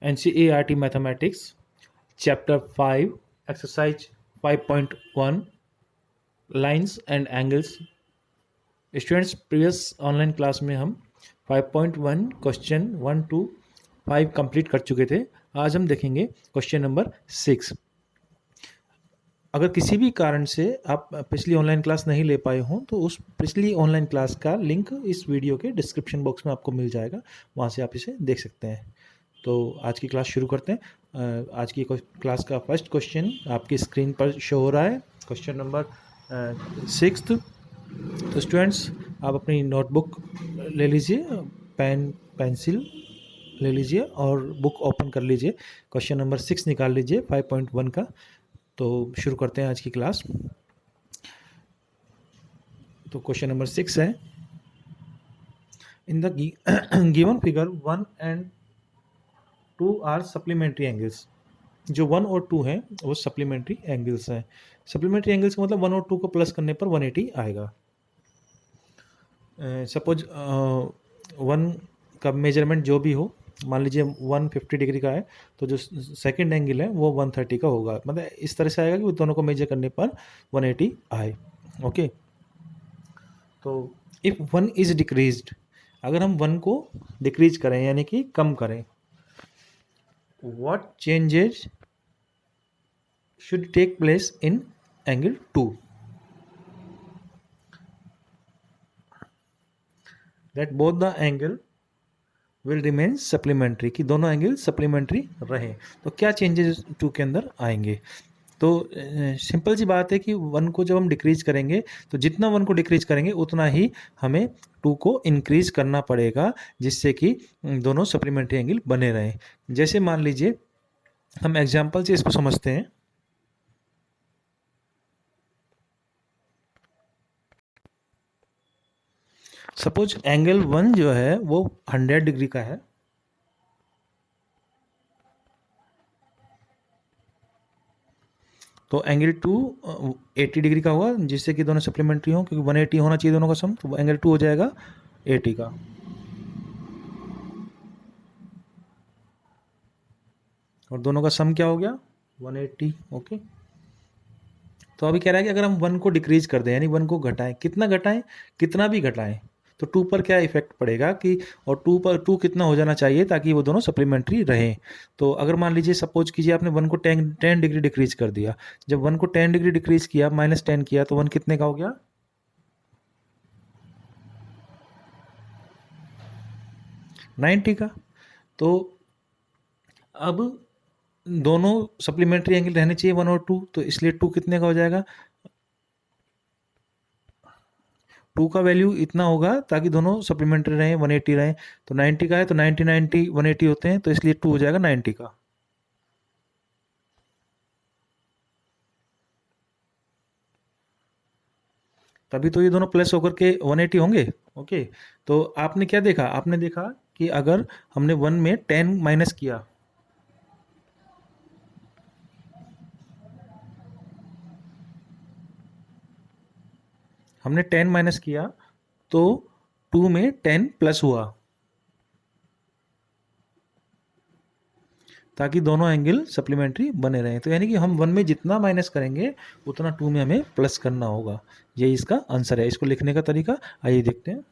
NCERT Mathematics, Chapter 5, Exercise 5.1, Lines and Angles. Students, previous online class में हम 5.1 question 1 to 5 complete कर चुके थे। आज हम देखेंगे क्वेश्चन नंबर 6। अगर किसी भी कारण से आप पिछली ऑनलाइन क्लास नहीं ले पाए हों तो उस पिछली ऑनलाइन क्लास का लिंक इस वीडियो के डिस्क्रिप्शन बॉक्स में आपको मिल जाएगा, वहाँ से आप इसे देख सकते हैं। तो आज की क्लास शुरू करते हैं। आज की क्लास का फर्स्ट क्वेश्चन आपकी स्क्रीन पर शो हो रहा है, क्वेश्चन नंबर 6। तो स्टूडेंट्स, आप अपनी नोटबुक ले लीजिए, पेंसिल ले लीजिए और बुक ओपन कर लीजिए। क्वेश्चन नंबर 6 निकाल लीजिए 5.1 का। तो शुरू करते हैं आज की क्लास। तो क्वेश्चन नंबर 6 है, in the given figure 1 and 2 are supplementary angles. जो 1 और 2 हैं वो सप्लीमेंट्री एंगल्स हैं। सप्लीमेंट्री एंगल्स का मतलब 1 और 2 को प्लस करने पर 180 आएगा। सपोज 1 का मेजरमेंट जो भी हो, मान लीजिए 150 डिग्री का है तो जो सेकंड एंगल है वो 130 का होगा। मतलब इस तरह से आएगा कि वो दोनों को मेजर करने पर 180 आए। ओके, तो इफ़ 1 इज डिक्रीज्ड, अगर हम 1 को डिक्रीज करें यानी कि कम करें, what changes should take place in angle 2, that both the angle will remain supplementary, कि दोनों एंगल सप्लीमेंट्री रहें। तो क्या चेंजेस 2 के अंदर आएंगे? तो सिंपल सी बात है कि 1 को जब हम डिक्रीज करेंगे तो जितना 1 को डिक्रीज करेंगे उतना ही हमें 2 को इंक्रीज करना पड़ेगा, जिससे कि दोनों सप्लीमेंट्री एंगल बने रहें। जैसे मान लीजिए हम एग्जाम्पल से इसको समझते हैं। सपोज एंगल 1 जो है वो 100 डिग्री का है, तो एंगल 2 80 डिग्री का होगा, जिससे कि दोनों सप्लीमेंट्री हों, क्योंकि 180 होना चाहिए दोनों का सम, तो एंगल 2 हो जाएगा 80 का। और दोनों का सम क्या हो गया? 180। ओके, तो अभी कह रहा है कि अगर हम 1 को डिक्रीज कर दें यानी 1 को घटाएं, कितना घटाएं? कितना भी घटाएं तो 2 पर क्या इफेक्ट पड़ेगा कि, और 2 पर 2 कितना हो जाना चाहिए ताकि वो दोनों सप्लीमेंट्री रहें। तो अगर मान लीजिए सपोज कीजिए आपने 1 को 10 डिग्री डिक्रीज कर दिया। जब 1 को 10 डिग्री डिक्रीज किया, -10 किया, तो 1 कितने का हो गया? 90 का। तो अब दोनों सप्लीमेंट्री एंगल रहने चाहिए 1 और 2, तो इसलिए 2 कितने का हो जाएगा? 2 का वैल्यू इतना होगा ताकि दोनों सप्लीमेंट्री रहें, 180 रहें। तो 90 का है तो 90 90 180 होते हैं, तो इसलिए 2 हो जाएगा 90 का। तभी तो ये दोनों प्लस होकर के 180 होंगे। ओके, तो आपने क्या देखा? आपने देखा कि अगर हमने 1 में 10 माइनस किया, हमने 10 माइनस किया तो 2 में 10 प्लस हुआ, ताकि दोनों एंगल सप्लीमेंट्री बने रहें। तो यानी कि हम 1 में जितना माइनस करेंगे उतना 2 में हमें प्लस करना होगा। यही इसका आंसर है। इसको लिखने का तरीका आइए देखते हैं।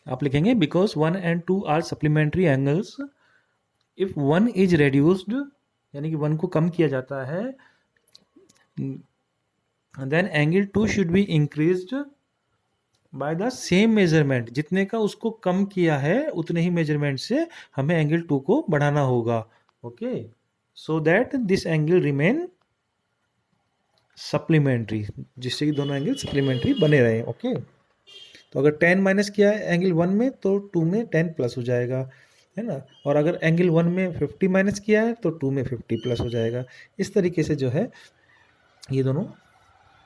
आप लिखेंगे because 1 and 2 are supplementary angles, if 1 is reduced, यानी कि 1 को कम किया जाता है, then angle 2 should be increased by the same measurement. जितने का उसको कम किया है उतने ही मेजरमेंट से हमें एंगल 2 को बढ़ाना होगा। Okay, so that this angle remain supplementary, जिससे कि दोनों एंगल सप्लीमेंट्री बने रहे। ओके, तो अगर 10 माइनस किया है एंगल 1 में तो 2 में 10 प्लस हो जाएगा, है ना। और अगर एंगल 1 में 50 माइनस किया है तो 2 में 50 प्लस हो जाएगा। इस तरीके से जो है ये दोनों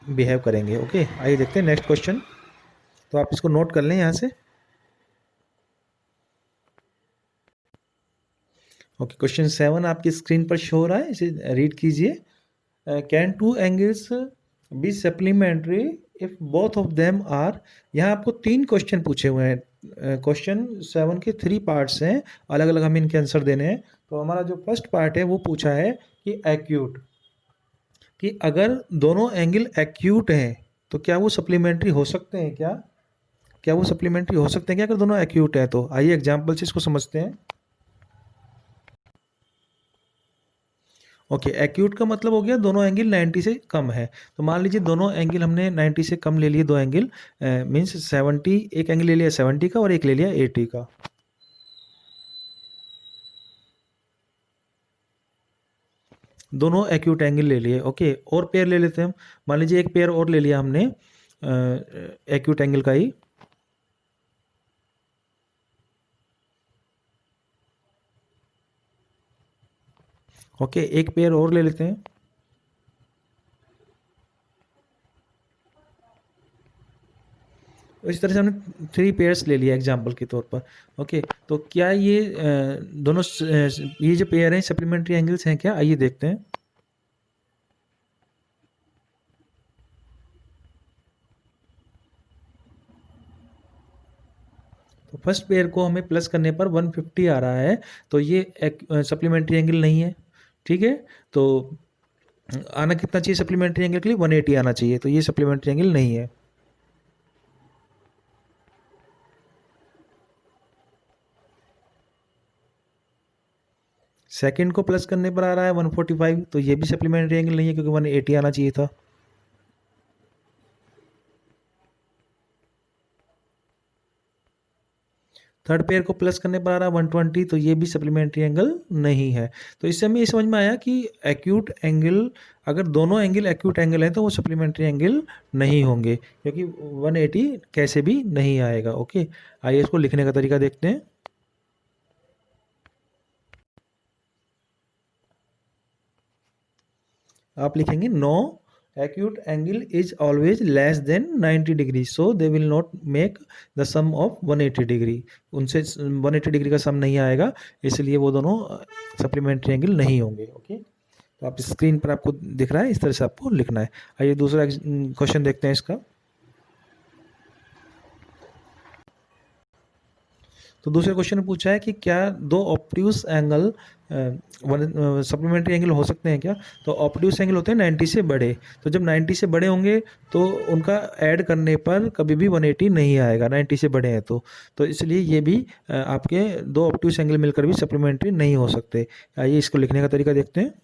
बिहेव करेंगे। ओके, आइए देखते हैं नेक्स्ट क्वेश्चन। तो आप इसको नोट कर लें यहाँ से। ओके, क्वेश्चन 7 आपकी स्क्रीन पर शो हो रहा है, इसे रीड कीजिए। Can 2 angles be supplementary if both of them are, यहाँ आपको 3 क्वेश्चन पूछे हुए हैं। क्वेश्चन 7 के 3 पार्ट्स हैं, अलग अलग हमें इनके आंसर देने हैं। तो हमारा जो फर्स्ट पार्ट है वो पूछा है कि एक्यूट, कि अगर दोनों एंगल एक्यूट हैं तो क्या वो सप्लीमेंट्री हो सकते हैं क्या? क्या वो सप्लीमेंट्री हो सकते हैं क्या अगर दोनों एक्यूट है तो? आइए एग्जाम्पल से इसको समझते हैं। ओके, एक्यूट का मतलब हो गया दोनों एंगल 90 से कम है। तो मान लीजिए दोनों एंगल हमने 90 से कम ले लिए, दो एंगल मीन्स 70, एक एंगल ले लिया 70 का और एक ले लिया 80 का। दोनों एक्यूट एंगल ले लिए। ओके, और पेयर ले लेते हैं हम। मान लीजिए एक पेयर और ले लिया हमने एक्यूट एंगल का ही। ओके, एक पेयर और ले लेते हैं। इस तरह से हमने 3 पेयर्स ले लिया एग्जाम्पल के तौर पर। ओके, तो क्या ये दोनों ये जो पेयर हैं सप्लीमेंट्री एंगल्स हैं क्या? आइए देखते हैं। तो फर्स्ट पेयर को हमें प्लस करने पर 150 आ रहा है, तो ये सप्लीमेंट्री एंगल नहीं है। ठीक है, तो आना कितना चाहिए सप्लीमेंट्री एंगल के लिए? 180 आना चाहिए, तो ये सप्लीमेंट्री एंगल नहीं है। सेकंड को प्लस करने पर आ रहा है 145, तो ये भी सप्लीमेंट्री एंगल नहीं है क्योंकि 180 आना चाहिए था। थर्ड पेयर को प्लस करने पर आ रहा है 120, तो ये भी सप्लीमेंट्री एंगल नहीं है। तो इससे हमें ये समझ में आया कि एक्यूट एंगल, अगर दोनों एंगल एक्यूट एंगल हैं तो वो सप्लीमेंट्री एंगल नहीं होंगे, क्योंकि 180 कैसे भी नहीं आएगा। ओके, आइए इसको लिखने का तरीका देखते हैं। आप लिखेंगे no acute angle is always less than 90 degree, so they will not make the sum of 180 degree. उनसे 180 डिग्री का सम नहीं आएगा, इसलिए वो दोनों सप्लीमेंट्री एंगल नहीं होंगे। ओके, तो आप स्क्रीन पर आपको दिख रहा है, इस तरह से आपको लिखना है। आइए दूसरा क्वेश्चन देखते हैं इसका। तो दूसरे क्वेश्चन में पूछा है कि क्या दो ऑब्ट्यूस एंगल सप्लीमेंट्री एंगल हो सकते हैं क्या? तो ऑब्ट्यूस एंगल होते हैं 90 से बड़े, तो जब 90 से बड़े होंगे तो उनका ऐड करने पर कभी भी 180 नहीं आएगा, 90 से बड़े हैं तो इसलिए ये भी आपके दो ऑब्ट्यूस एंगल मिलकर भी सप्लीमेंट्री नहीं हो सकते। आइए इसको लिखने का तरीका देखते हैं।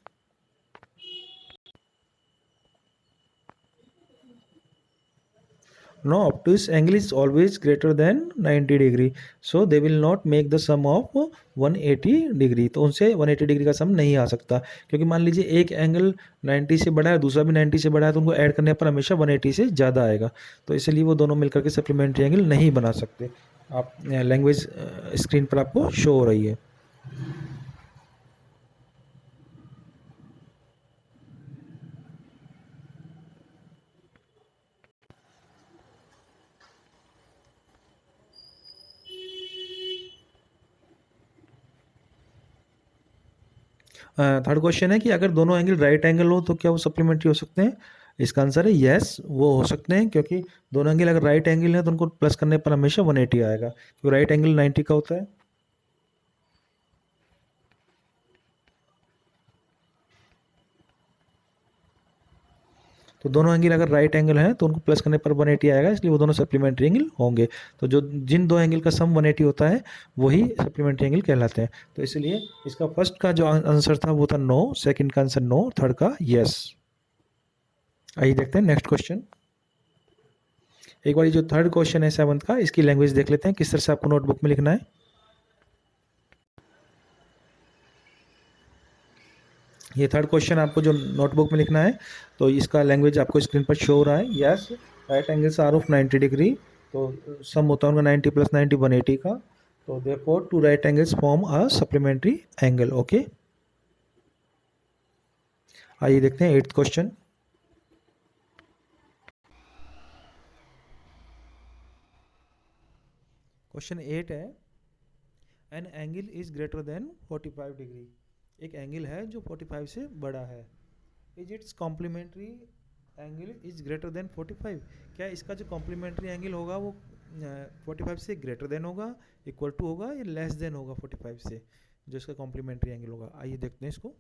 No obtuse angle is always greater than 90 degree, so they will not make the sum of 180 degree. तो उनसे 180 डिग्री का सम नहीं आ सकता, क्योंकि मान लीजिए एक एंगल 90 से बड़ा है, दूसरा भी 90 से बड़ा है, तो उनको ऐड करने पर हमेशा 180 से ज़्यादा आएगा। तो इसलिए वो दोनों मिलकर के सप्लीमेंट्री एंगल नहीं बना सकते। आप लैंग्वेज स्क्रीन पर आपको शो हो रही है। थर्ड क्वेश्चन है कि अगर दोनों एंगल राइट एंगल हो तो क्या वो सप्लीमेंट्री हो सकते हैं? इसका आंसर है यस, वो हो सकते हैं, क्योंकि दोनों एंगल अगर राइट एंगल है तो उनको प्लस करने पर हमेशा 180 आएगा, क्योंकि राइट एंगल 90 का होता है। तो दोनों एंगल अगर राइट एंगल है तो उनको प्लस करने पर 180 आएगा, इसलिए वो दोनों सप्लीमेंट्री एंगल होंगे। तो जो जिन दो एंगल का सम 180 होता है वही सप्लीमेंट्री एंगल कहलाते हैं। तो इसलिए इसका फर्स्ट का जो आंसर था वो था नो, सेकंड का आंसर नो, थर्ड का यस। आइए देखते हैं नेक्स्ट क्वेश्चन। एक बार जो थर्ड क्वेश्चन है 7th का, इसकी लैंग्वेज देख लेते हैं किस तरह से आपको नोटबुक में लिखना है। ये थर्ड क्वेश्चन आपको जो नोटबुक में लिखना है, तो इसका लैंग्वेज आपको स्क्रीन पर शो हो रहा है। Yes, right angles are of 90 degree, तो सम होता है उनका 90 प्लस 90 180 का। तो therefore two right angles form a supplementary angle. Okay, आइए देखते हैं 8th क्वेश्चन। क्वेश्चन 8 है, an angle is greater than 45 degree. एक एंगल है जो 45 से बड़ा है। Is its complementary angle is greater than 45। क्या इसका जो कॉम्प्लीमेंट्री एंगल होगा वो 45 से ग्रेटर देन होगा, इक्वल टू होगा, या लेस देन होगा 45 से, जो इसका कॉम्प्लीमेंट्री एंगल होगा? आइए देखते हैं इसको।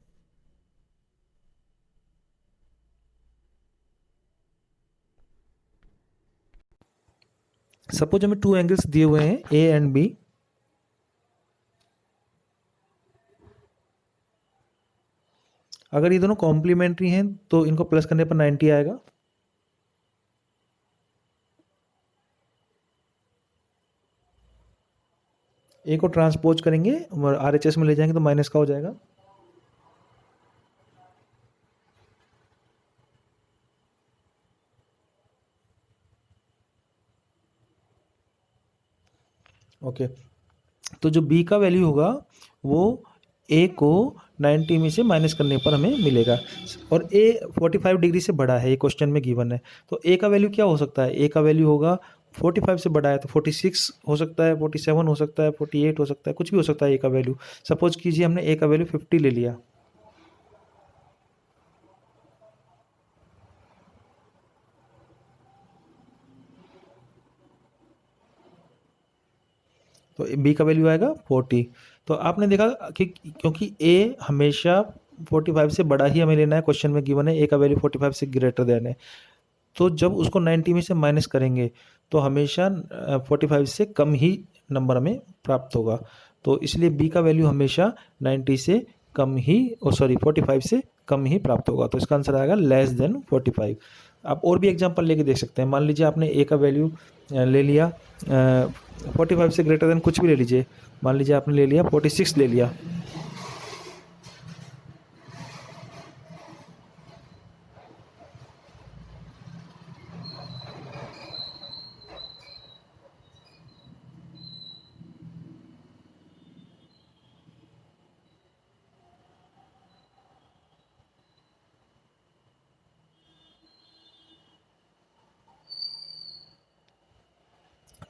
सपोज हमें टू एंगल्स दिए हुए हैं ए एंड बी। अगर ये दोनों कॉम्प्लीमेंट्री हैं तो इनको प्लस करने पर 90 आएगा। ए को ट्रांसपोज करेंगे और RHS में ले जाएंगे तो माइनस का हो जाएगा। ओके, तो जो बी का वैल्यू होगा वो ए को 90 में से माइनस करने पर हमें मिलेगा। और ए 45 डिग्री से बड़ा है, ये क्वेश्चन में गिवन है, तो ए का वैल्यू क्या हो सकता है? ए का वैल्यू होगा 45 से बड़ा है तो 46 हो सकता है, 47 हो सकता है, 48 हो सकता है, कुछ भी हो सकता है ए का वैल्यू। सपोज कीजिए हमने ए का वैल्यू 50 ले लिया, तो बी का वैल्यू आएगा 40। तो आपने देखा कि क्योंकि ए हमेशा 45 से बड़ा ही हमें लेना है, क्वेश्चन में गिवन है ए का वैल्यू 45 से ग्रेटर देन है, तो जब उसको 90 में से माइनस करेंगे तो हमेशा 45 से कम ही नंबर हमें प्राप्त होगा। तो इसलिए बी का वैल्यू हमेशा 90 से कम ही, सॉरी 45 से कम ही प्राप्त होगा। तो इसका आंसर आएगा लेस देन 45। आप और भी एग्जांपल लेके देख सकते हैं। मान लीजिए आपने ए का वैल्यू ले लिया 45 से ग्रेटर देन कुछ भी ले लीजिए, मान लीजिए आपने ले लिया 46 ले लिया।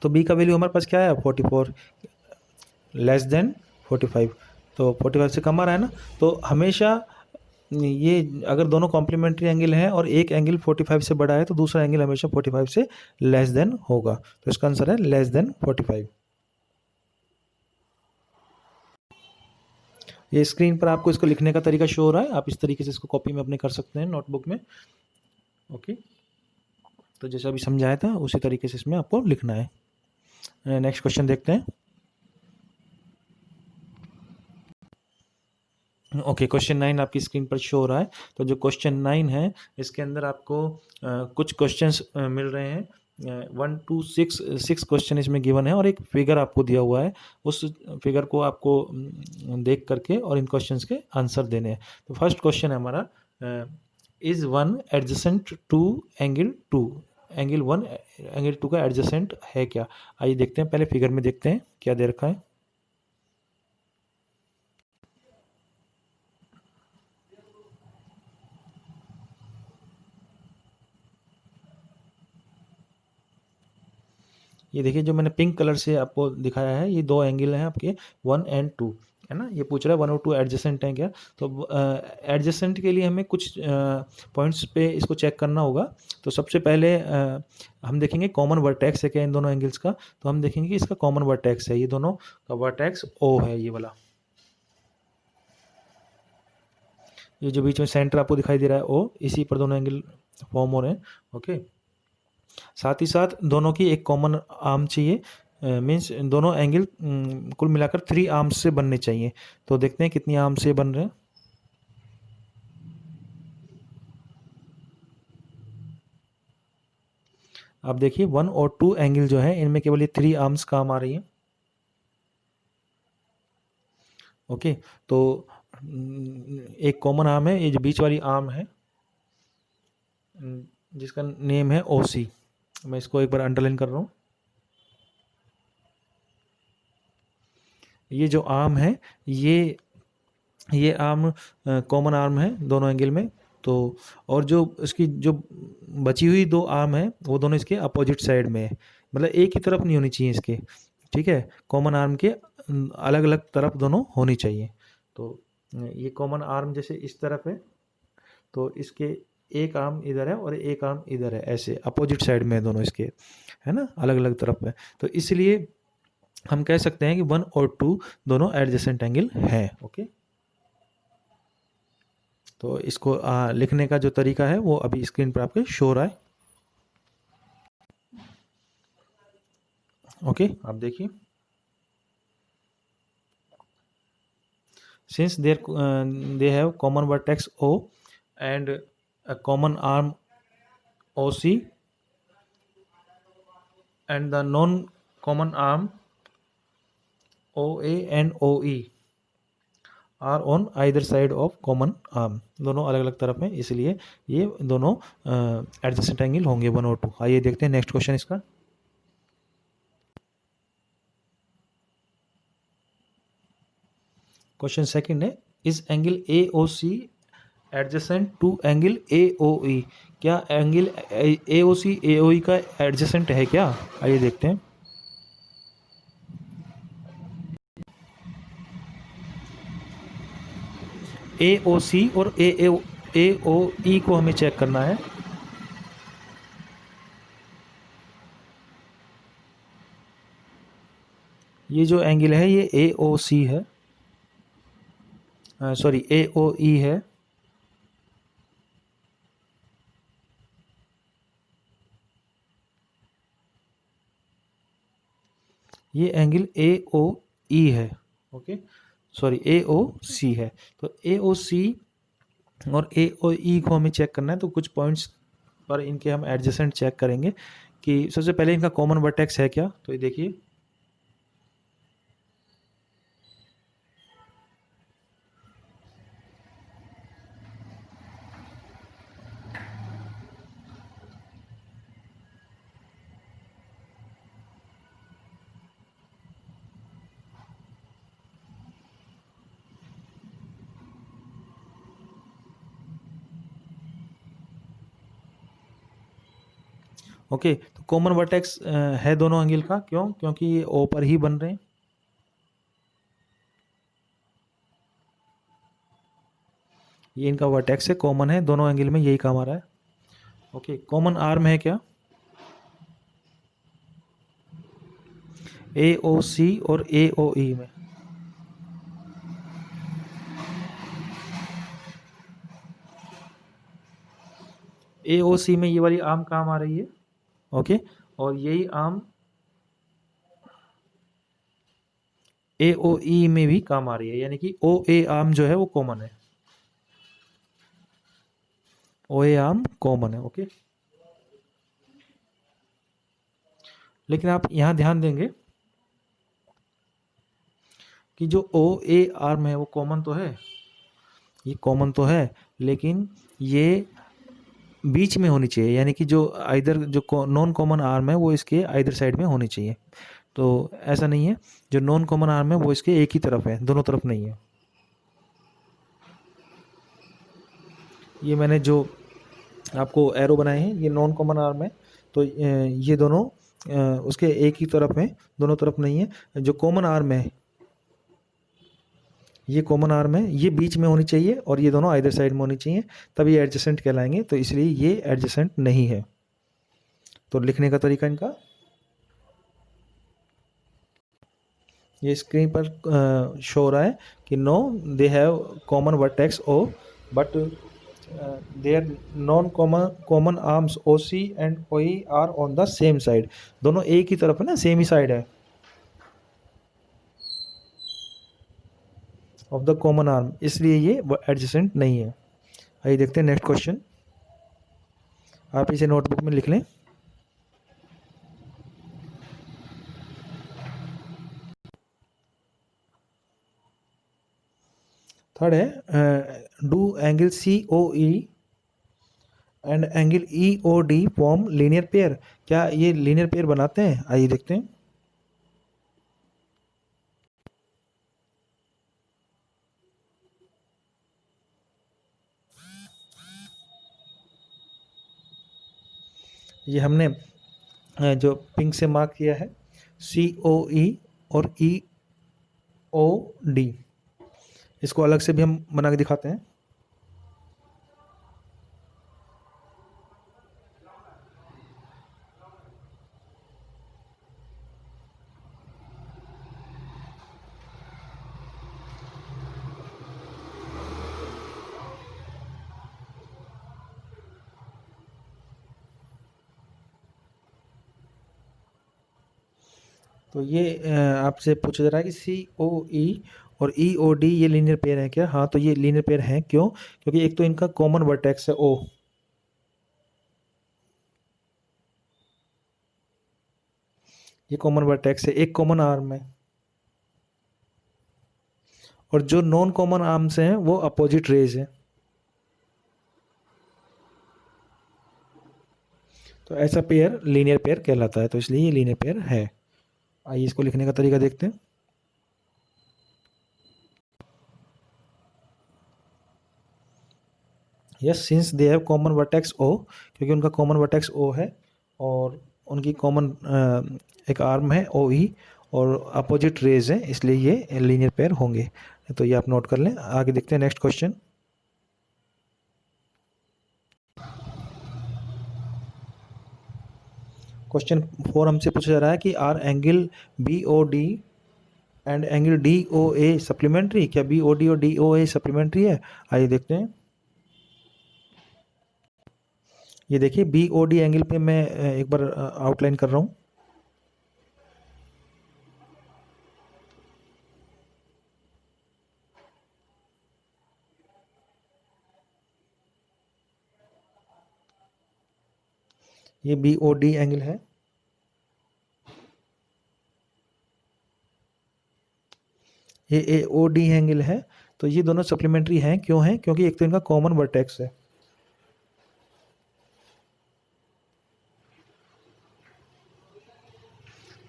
तो बी का वैल्यू हमारे पास क्या है 44, लेस देन 45, तो 45 से कम आ रहा है ना। तो हमेशा ये अगर दोनों कॉम्प्लीमेंट्री एंगल हैं और एक एंगल 45 से बड़ा है तो दूसरा एंगल हमेशा 45 से लेस देन होगा। तो इसका आंसर है लेस देन 45। ये स्क्रीन पर आपको इसको लिखने का तरीका शो हो रहा है, आप इस तरीके से इसको कॉपी में अपने कर सकते हैं नोटबुक में। ओके, तो जैसे अभी समझाया था उसी तरीके से इसमें आपको लिखना है। नेक्स्ट क्वेश्चन देखते हैं। ओके, क्वेश्चन 9 आपकी स्क्रीन पर शो हो रहा है। तो जो क्वेश्चन 9 है इसके अंदर आपको कुछ क्वेश्चंस मिल रहे हैं। 1 टू 6 6 क्वेश्चन इसमें गिवन है और एक फिगर आपको दिया हुआ है। उस फिगर को आपको देख करके और इन क्वेश्चंस के आंसर देने हैं। तो फर्स्ट क्वेश्चन है हमारा, is one adjacent to angle two. Angle one angle two का एडजेसेंट है क्या? आइए देखते हैं, पहले फिगर में देखते हैं क्या दे रखा है। ये देखिए जो मैंने पिंक कलर से आपको दिखाया है, ये दो एंगल हैं आपके 1 एंड 2, है ना। ये पूछ रहा है 1 और 2 एडजेसेंट हैं क्या। तो एडजेसेंट के लिए हमें कुछ पॉइंट्स पे इसको चेक करना होगा। तो सबसे पहले हम देखेंगे कॉमन वर्टेक्स है क्या इन दोनों एंगल्स का। तो हम देखेंगे कि इसका कॉमन वर्टेक्स है, ये दोनों का वर्टेक्स ओ है, ये वाला, ये जो बीच में सेंटर आपको दिखाई दे रहा है ओ, इसी पर दोनों एंगल फॉर्म हो रहे हैं। ओके, साथ ही साथ दोनों की एक कॉमन आर्म चाहिए, मीन्स दोनों एंगल कुल मिलाकर 3 आर्म्स से बनने चाहिए। तो देखते हैं कितनी आर्म से बन रहे हैं। आप देखिए 1 और 2 एंगल जो है इनमें केवल ये 3 आर्म्स काम आ रही हैं। ओके, तो एक कॉमन आर्म है, ये जो बीच वाली आर्म है जिसका नेम है ओ सी। मैं इसको एक बार अंडरलाइन कर रहा हूँ। ये जो आर्म है ये आर्म कॉमन आर्म है दोनों एंगल में। तो और जो इसकी जो बची हुई 2 आर्म है वो दोनों इसके अपोजिट साइड में है, मतलब एक ही तरफ नहीं होनी चाहिए इसके। ठीक है, कॉमन आर्म के अलग अलग तरफ दोनों होनी चाहिए। तो ये कॉमन आर्म जैसे इस तरफ है तो इसके एक आर्म इधर है और एक आर्म इधर है, ऐसे अपोजिट साइड में है दोनों इसके, है ना, अलग अलग तरफ है। तो इसलिए हम कह सकते हैं कि 1 और 2 दोनों एडजेसेंट एंगल हैं। ओके, तो इसको लिखने का जो तरीका है वो अभी स्क्रीन पर आपके शो हो रहा है। ओके, आप देखिए, since they have common vertex O and a common arm OC and the non common arm OA and OE are on either side of common arm, दोनों अलग अलग तरफ हैं, इसलिए ये दोनों एडजेसेंट एंगल होंगे 1 और 2। आइए देखते हैं नेक्स्ट क्वेश्चन इसका। क्वेश्चन सेकंड है, is angle A O C adjacent to angle A O E? क्या angle A O C A O ई का एडजेसेंट है क्या? आइए देखते हैं। ए ओ सी और ए ओ ई को हमें चेक करना है। ये जो एंगल है ये ए ओ सी है, सॉरी ए ओ ई है। ये एंगल ए ओ ई है। ओके, सॉरी ए ओ सी है। तो ए ओ सी और ए ओ ई को हमें चेक करना है, तो कुछ पॉइंट्स पर इनके हम एडजेसेंट चेक करेंगे कि सबसे पहले इनका कॉमन वर्टेक्स है क्या। तो ये देखिए, ओके, तो कॉमन वर्टेक्स है दोनों एंगल का, क्यों? क्योंकि ये ओ पर ही बन रहे हैं। ये इनका वर्टेक्स है, कॉमन है दोनों एंगल में, यही काम आ रहा है। ओके, कॉमन आर्म है क्या? ए ओ सी और ए ओ ई में। ए ओ सी में ये वाली आर्म काम आ रही है। ओके, और यही आर्म ए ओ ई में भी काम आ रही है, यानी कि ओ ए आर्म जो है वो कॉमन है, ओ ए आर्म कॉमन है। ओके, लेकिन आप यहाँ ध्यान देंगे कि जो ओ ए आर्म है वो कॉमन तो है, ये कॉमन तो है, लेकिन ये बीच में होनी चाहिए, यानी कि जो आइदर जो नॉन कॉमन आर्म है वो इसके आइदर साइड में होनी चाहिए। तो ऐसा नहीं है, जो नॉन कॉमन आर्म है वो इसके एक ही तरफ है, दोनों तरफ नहीं है। ये मैंने जो आपको एरो बनाए हैं ये नॉन कॉमन आर्म है, तो ये दोनों उसके एक ही तरफ हैं, दोनों तरफ नहीं है। जो कॉमन आर्म है, ये कॉमन आर्म है, ये बीच में होनी चाहिए और ये दोनों आइदर साइड में होनी चाहिए, तब ये एडजेसेंट कहलाएंगे। तो इसलिए ये एडजेसेंट नहीं है। तो लिखने का तरीका इनका, ये स्क्रीन पर शो हो रहा है कि no they have common vertex O but their non common arms O C and O E are on the same side. दोनों एक ही तरफ है ना, सेम ही साइड है ऑफ द कॉमन आर्म, इसलिए ये एडजेसेंट नहीं है। आइए देखते हैं नेक्स्ट क्वेश्चन, आप इसे नोटबुक में लिख लें। थर्ड है, do angle C O E and angle E O D form linear pair? क्या ये लीनियर पेयर बनाते हैं? आइए देखते हैं। ये हमने जो पिंक से मार्क किया है, सी ओ ई और ई ओ डी, इसको अलग से भी हम बना के दिखाते हैं। तो ये आपसे पूछा जा रहा है कि सी ओ ई और ई ओ डी ये लीनियर पेयर है क्या? हाँ, तो ये लीनियर पेयर हैं। क्यों? क्योंकि एक तो इनका कॉमन वर्टेक्स है ओ, ये कॉमन वर्टेक्स है, एक कॉमन आर्म है, और जो नॉन कॉमन आर्म्स हैं वो अपोजिट रेज है। तो ऐसा पेयर लीनियर पेयर कहलाता है, तो इसलिए ये लीनियर पेयर है। आइए इसको लिखने का तरीका देखते हैं। Yes, since they have common vertex O, क्योंकि उनका कॉमन वर्टेक्स ओ है और उनकी कॉमन एक आर्म है ओ ई और अपोजिट रेज है, इसलिए ये लीनियर पेयर होंगे। तो ये आप नोट कर लें। आगे देखते हैं नेक्स्ट क्वेश्चन। क्वेश्चन 4 हमसे पूछा जा रहा है कि are angle B O D and angle D O A supplementary? क्या बी ओ डी और डी ओ ए सप्लीमेंट्री है? आइए देखते हैं। ये देखिए बी ओ डी एंगल पे मैं एक बार आउटलाइन कर रहा हूँ। ये बी ओ डी एंगल है, ये ए ओ डी एंगल है। तो ये दोनों सप्लीमेंट्री हैं। क्यों हैं? क्योंकि एक तो इनका कॉमन वर्टेक्स है,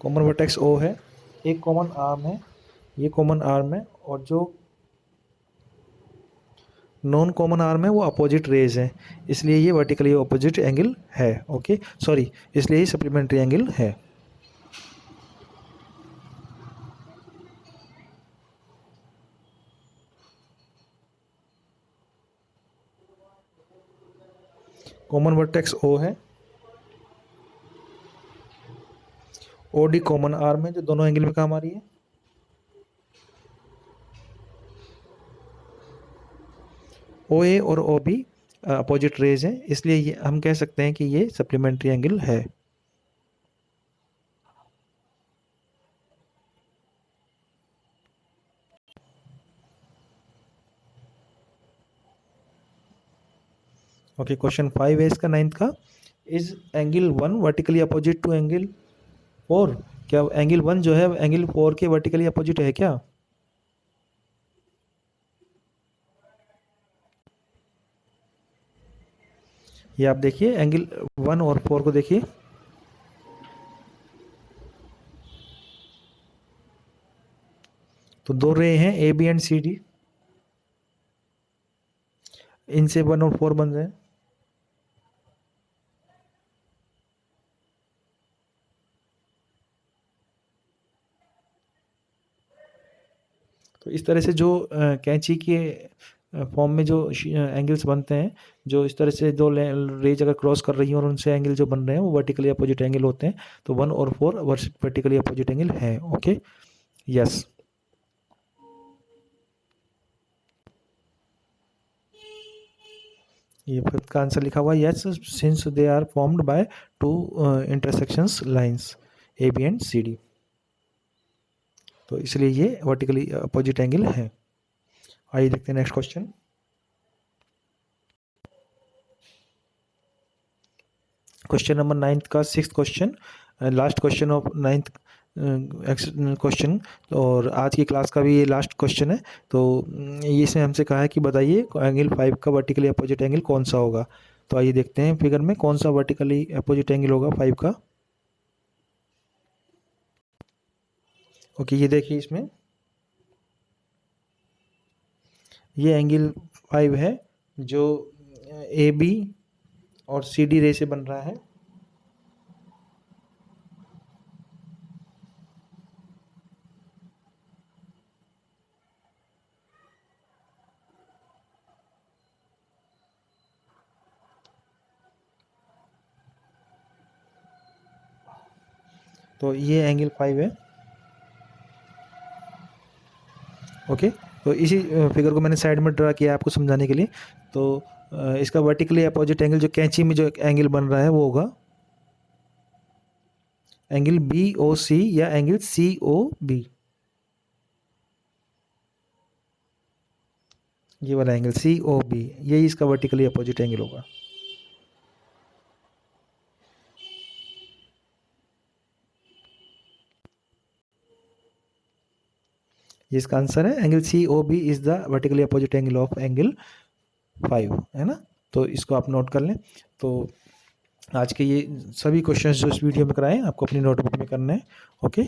कॉमन वर्टेक्स ओ है, एक कॉमन आर्म है, ये कॉमन आर्म है, और जो नॉन कॉमन आर्म है वो अपोजिट रेज है, इसलिए ये वर्टिकली अपोजिट एंगल है। ओके, सॉरी, इसलिए ये सप्लीमेंट्री एंगल है। कॉमन वर्टेक्स ओ है, ओ डी कॉमन आर्म है जो दोनों एंगल में काम आ रही है, ओ ए और ओ बी अपोजिट रेज है, इसलिए ये हम कह सकते हैं कि ये सप्लीमेंट्री एंगल है। ओके, क्वेश्चन 5 है इसका, 9th का। Is angle 1 vertically opposite to angle 4? क्या एंगल 1 जो है एंगल 4 के वर्टिकली अपोजिट है क्या? ये आप देखिए एंगल 1 और 4 को देखिए। तो दो रे हैं A B and C D, इनसे 1 और 4 बन रहे हैं। तो इस तरह से जो कैंची के फॉर्म में जो एंगल्स बनते हैं, जो इस तरह से दो रेज अगर क्रॉस कर रही हैं और उनसे एंगल जो बन रहे हैं वो वर्टिकली अपोजिट एंगल होते हैं। तो 1 और 4 वर्टिकली अपोजिट एंगल हैं। Okay, yes. ये फिफ्थ का आंसर लिखा हुआ है, yes, since they are formed by two intersections lines A B and C D, तो इसलिए ये वर्टिकली अपोजिट एंगल है। आइए देखते हैं next question. Question number 9th का 6th question, last question of 9th question, और आज की क्लास का भी ये लास्ट क्वेश्चन है। तो ये इसमें हमसे कहा है कि बताइए एंगल 5 का वर्टिकली अपोजिट एंगल कौन सा होगा। तो आइए देखते हैं फिगर में कौन सा वर्टिकली अपोजिट एंगल होगा 5 का। ओके, ये देखिए इसमें ये एंगल 5 है जो ए बी और सी डी रे से बन रहा है। तो ये एंगल 5 है। ओके, तो इसी फिगर को मैंने साइड में ड्रा किया आपको समझाने के लिए। तो इसका वर्टिकली अपोजिट एंगल जो कैंची में जो एंगल बन रहा है वो होगा एंगल बी ओ सी या एंगल सी ओ बी? ये वाला एंगल सी ओ बी, यही इसका वर्टिकली अपोजिट एंगल होगा। ये इसका आंसर है, angle C O B is the vertically opposite angle of angle 5, है ना। तो इसको आप नोट कर लें। तो आज के ये सभी क्वेश्चंस जो इस वीडियो में कराए आपको अपनी नोटबुक में करना है। ओके,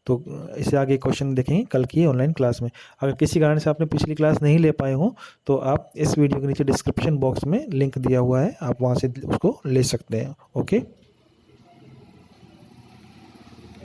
तो इससे आगे क्वेश्चन देखेंगे कल की ऑनलाइन क्लास में। अगर किसी कारण से आपने पिछली क्लास नहीं ले पाए हो तो आप इस वीडियो के नीचे डिस्क्रिप्शन बॉक्स में लिंक दिया हुआ है, आप वहाँ से उसको ले सकते हैं। ओके।